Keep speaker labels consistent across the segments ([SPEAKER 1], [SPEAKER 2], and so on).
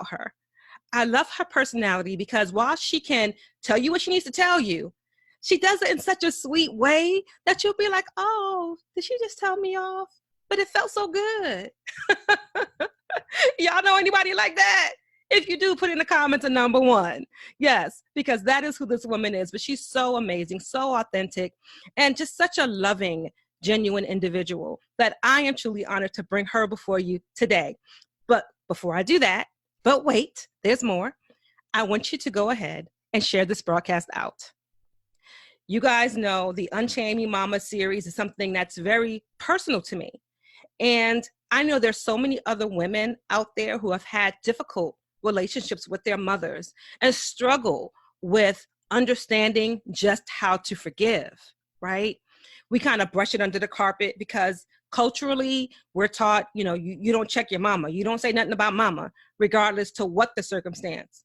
[SPEAKER 1] about her. I love her personality because while she can tell you what she needs to tell you, she does it in such a sweet way that you'll be like, oh, did she just tell me off? But it felt so good. Y'all know anybody like that? If you do, put in the comments a number one. Yes, because that is who this woman is. But she's so amazing, so authentic, and just such a loving, genuine individual that I am truly honored to bring her before you today. But before I do that, but wait, there's more. I want you to go ahead and share this broadcast out. You guys know the Unchain Me Mama series is something that's very personal to me. And I know there's so many other women out there who have had difficult relationships with their mothers and struggle with understanding just how to forgive, right? We kind of brush it under the carpet because culturally we're taught, you don't check your mama. You don't say nothing about mama, regardless to what the circumstance.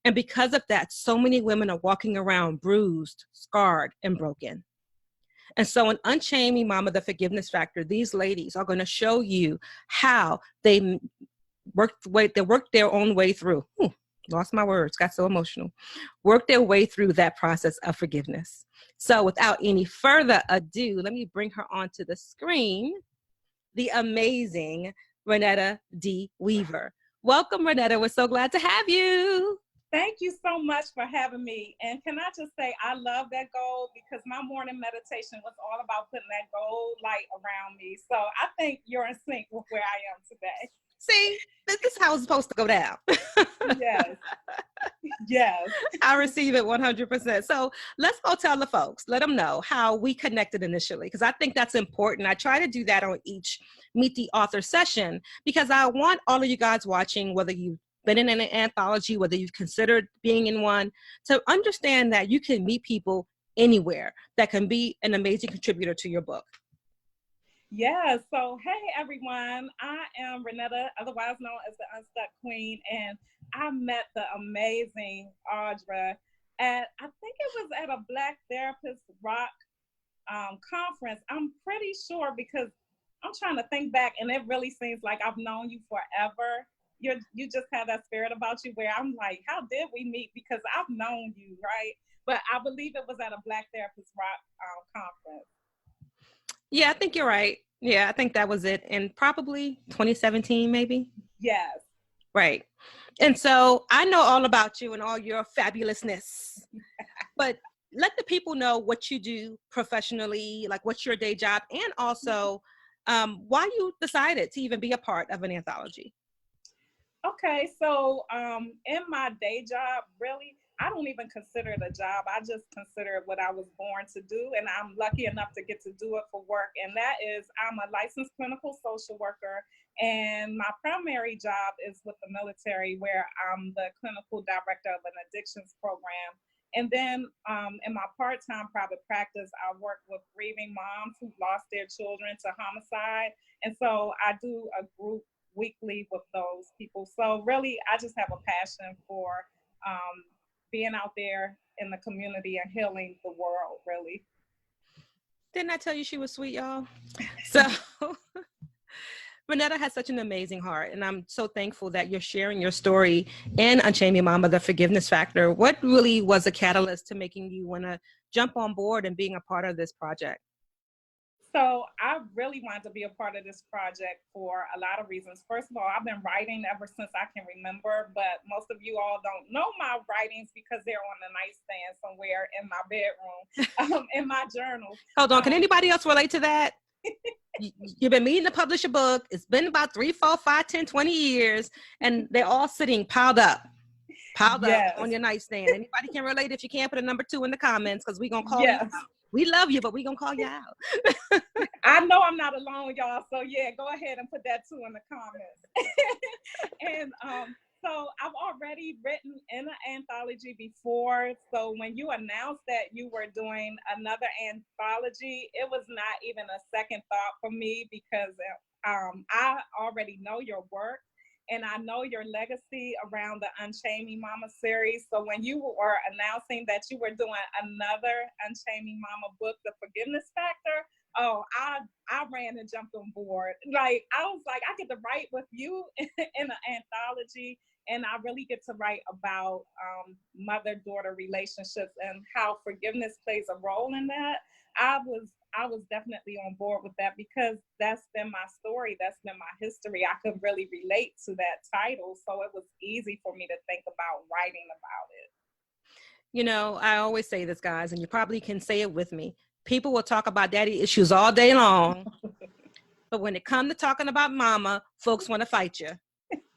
[SPEAKER 1] And because of that, so many women are walking around bruised, scarred, and broken. And so in Unchain Me Mama, the Forgiveness Factor, these ladies are going to show you how they worked their own way through. Lost my words, got so emotional. Worked their way through that process of forgiveness. So without any further ado, let me bring her onto the screen, the amazing Renetta D. Weaver. Welcome, Renetta. We're so glad to have you.
[SPEAKER 2] Thank you so much for having me. And can I just say, I love that gold because my morning meditation was all about putting that gold light around me. So I think you're in sync with where I am today.
[SPEAKER 1] See, this is how it's supposed to go down.
[SPEAKER 2] Yes. Yes.
[SPEAKER 1] I receive it 100%. So let's go tell the folks, let them know how we connected initially, because I think that's important. I try to do that on each Meet the Author session because I want all of you guys watching, whether you've been in an anthology, whether you've considered being in one, to understand that you can meet people anywhere that can be an amazing contributor to your book.
[SPEAKER 2] Yeah, so hey everyone, I am Renetta, otherwise known as the Unstuck Queen, and I met the amazing Audra at, I think it was at a Black Therapist Rock conference. I'm pretty sure because I'm trying to think back and it really seems like I've known you forever. You just have that spirit about you where I'm like, how did we meet? Because I've known you, right? But I believe it was at a Black Therapist Rock conference.
[SPEAKER 1] Yeah, I think you're right. Yeah, I think that was it. And probably 2017, maybe?
[SPEAKER 2] Yes.
[SPEAKER 1] Right. And so I know all about you and all your fabulousness, but let the people know what you do professionally, like what's your day job, and also why you decided to even be a part of an anthology.
[SPEAKER 2] Okay, so in my day job, really, I don't even consider it a job. I just consider it what I was born to do, and I'm lucky enough to get to do it for work. And that is, I'm a licensed clinical social worker, and my primary job is with the military, where I'm the clinical director of an addictions program. And then in my part-time private practice, I work with grieving moms who lost their children to homicide. And so I do a group weekly with those people. So really, I just have a passion for being out there in the community and healing the world, really.
[SPEAKER 1] Didn't I tell you she was sweet, y'all? So Renetta has such an amazing heart, and I'm so thankful that you're sharing your story in Unchain Me Mama, the Forgiveness Factor. What really was a catalyst to making you want to jump on board and being a part of this project?
[SPEAKER 2] So I really wanted to be a part of this project for a lot of reasons. First of all, I've been writing ever since I can remember, but most of you all don't know my writings because they're on the nightstand somewhere in my bedroom, in my journal.
[SPEAKER 1] Hold on, can anybody else relate to that? You've been meaning to publish a book. It's been about 3, 4, 5, 10, 20 years, and they're all sitting piled up on your nightstand. Anybody can relate. If you can't, put a number 2 in the comments because we're going to call you out. We love you, but we're going to call you out.
[SPEAKER 2] I know I'm not alone, y'all. So yeah, go ahead and put that 2 in the comments. And so I've already written in an anthology before. So when you announced that you were doing another anthology, it was not even a second thought for me because I already know your work. And I know your legacy around the Unchain Me Mama series. So when you were announcing that you were doing another Unchain Me Mama book, The Forgiveness Factor, oh, I ran and jumped on board. Like, I was like, I get to write with you in an anthology. and I really get to write about mother-daughter relationships and how forgiveness plays a role in that. I was definitely on board with that because that's been my story, that's been my history. I could really relate to that title, so it was easy for me to think about writing about it.
[SPEAKER 1] You know, I always say this, guys, and you probably can say it with me. People will talk about daddy issues all day long, but when it comes to talking about mama, folks want to fight you,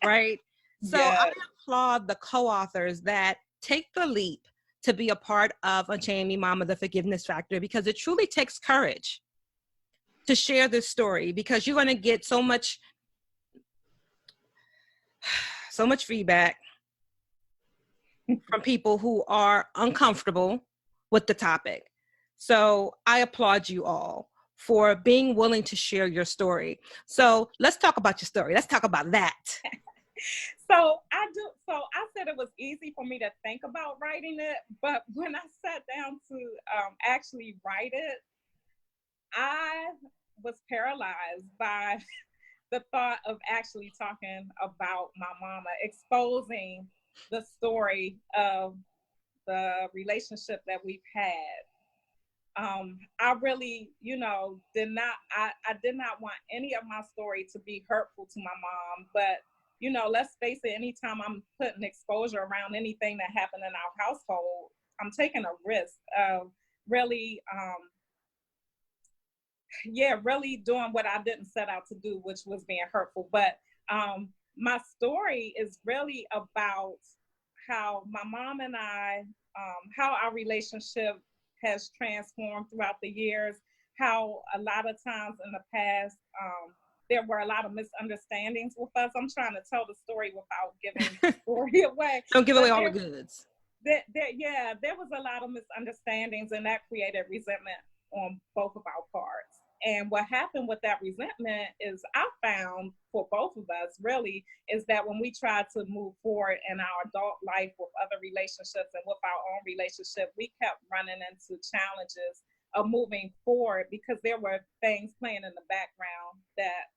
[SPEAKER 1] right? So
[SPEAKER 2] Yes.
[SPEAKER 1] I applaud the co-authors that take the leap to be a part of Unchain Me Mama, the Forgiveness Factor, because it truly takes courage to share this story, because you're going to get so much feedback from people who are uncomfortable with the topic. So I applaud you all for being willing to share your story. So let's talk about your story. Let's talk about that.
[SPEAKER 2] So I said it was easy for me to think about writing it, but when I sat down to actually write it, I was paralyzed by the thought of actually talking about my mama, exposing the story of the relationship that we've had. I really, I did not want any of my story to be hurtful to my mom, but let's face it, anytime I'm putting exposure around anything that happened in our household, I'm taking a risk of really, really doing what I didn't set out to do, which was being hurtful. But my story is really about how my mom and I, how our relationship has transformed throughout the years, how a lot of times in the past, there were a lot of misunderstandings with us. I'm trying to tell the story without giving the story away.
[SPEAKER 1] Don't give away all the goods.
[SPEAKER 2] There was a lot of misunderstandings, and that created resentment on both of our parts. And what happened with that resentment is I found for both of us really is that when we tried to move forward in our adult life with other relationships and with our own relationship, we kept running into challenges of moving forward because there were things playing in the background that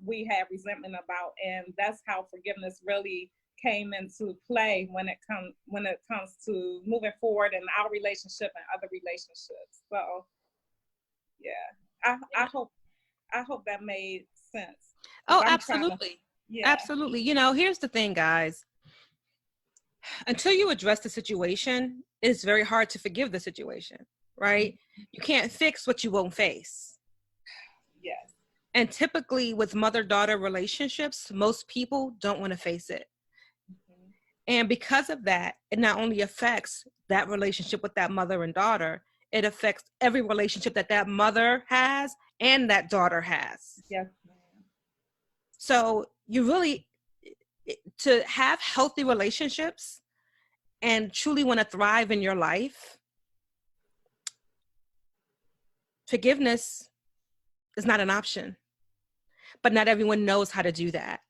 [SPEAKER 2] we had resentment about. And that's how forgiveness really came into play when it comes to moving forward in our relationship and other relationships. So yeah, I hope that made sense.
[SPEAKER 1] Oh, absolutely. Absolutely. You know, here's the thing, guys. Until you address the situation, it's very hard to forgive the situation, right? You can't fix what you won't face.
[SPEAKER 2] Yes.
[SPEAKER 1] And typically with mother-daughter relationships, most people don't want to face it. Mm-hmm. And because of that, it not only affects that relationship with that mother and daughter, it affects every relationship that that mother has and that daughter has.
[SPEAKER 2] Yes.
[SPEAKER 1] So you really, to have healthy relationships and truly want to thrive in your life, forgiveness is not an option. But not everyone knows how to do that.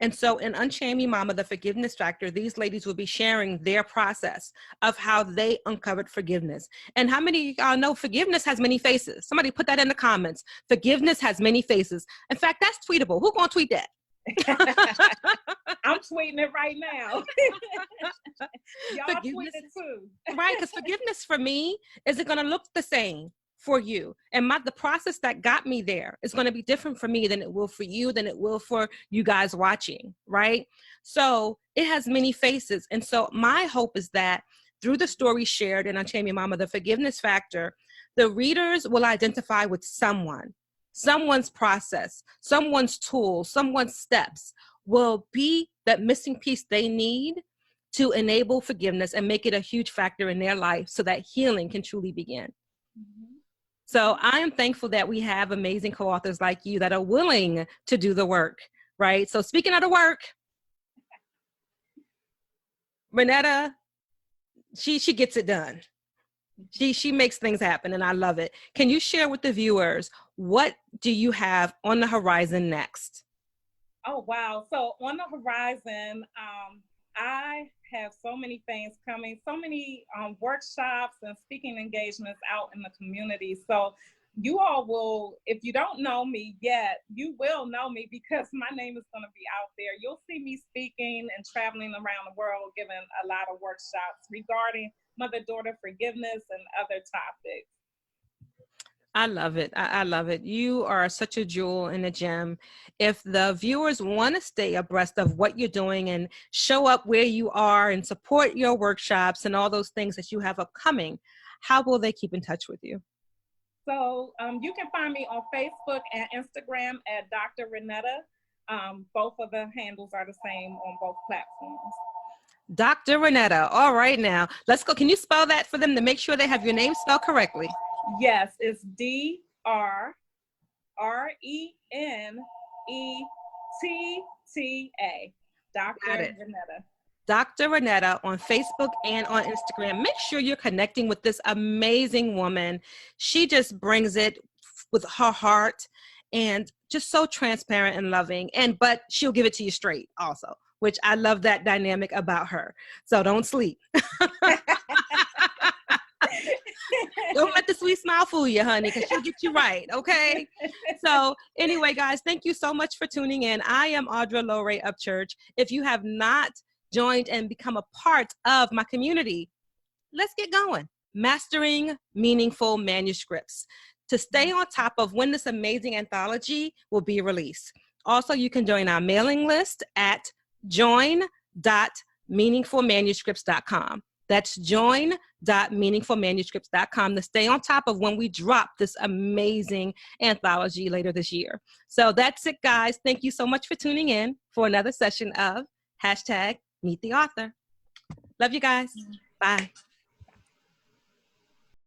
[SPEAKER 1] And so in Unchain Me Mama, the Forgiveness Factor, these ladies will be sharing their process of how they uncovered forgiveness. And how many of y'all know forgiveness has many faces? Somebody put that in the comments. Forgiveness has many faces. In fact, that's tweetable. Who's going to tweet that?
[SPEAKER 2] I'm tweeting it right now. Y'all tweet it too.
[SPEAKER 1] Right, because forgiveness for me isn't going to look the same for you. And the process that got me there is going to be different for me than it will for you, than it will for you guys watching, right? So it has many faces. And so my hope is that through the story shared in Unchain Me Mama, the Forgiveness Factor, the readers will identify with someone's process, someone's tool, someone's steps will be that missing piece they need to enable forgiveness and make it a huge factor in their life so that healing can truly begin. Mm-hmm. So I am thankful that we have amazing co-authors like you that are willing to do the work, right? So speaking of the work, Renetta, she gets it done. She makes things happen, and I love it. Can you share with the viewers, what do you have on the horizon next?
[SPEAKER 2] Oh, wow. So on the horizon, I have so many things coming, so many workshops and speaking engagements out in the community. So you all will, if you don't know me yet, you will know me because my name is going to be out there. You'll see me speaking and traveling around the world, giving a lot of workshops regarding mother-daughter forgiveness and other topics.
[SPEAKER 1] I love it. I love it. You are such a jewel and a gem. If the viewers want to stay abreast of what you're doing and show up where you are and support your workshops and all those things that you have upcoming, how will they keep in touch with you?
[SPEAKER 2] So you can find me on Facebook and Instagram at Dr. Renetta. Both of the handles are the same on both platforms.
[SPEAKER 1] Dr. Renetta. All right, now let's go. Can you spell that for them to make sure they have your name spelled correctly?
[SPEAKER 2] Yes, it's DrRenetta. Dr. Renetta.
[SPEAKER 1] Dr. Renetta on Facebook and on Instagram. Make sure you're connecting with this amazing woman. She just brings it with her heart and just so transparent and loving. But she'll give it to you straight also, which I love that dynamic about her. So don't sleep. Don't let the sweet smile fool you, honey, because she'll get you right, okay? So anyway, guys, thank you so much for tuning in. I am Audra Lowray Upchurch. If you have not joined and become a part of my community, let's get going. Mastering Meaningful Manuscripts to stay on top of when this amazing anthology will be released. Also, you can join our mailing list at join.meaningfulmanuscripts.com. That's join.meaningfulmanuscripts.com to stay on top of when we drop this amazing anthology later this year. So that's it, guys. Thank you so much for tuning in for another session of #Meet the Author. Love you guys. Bye.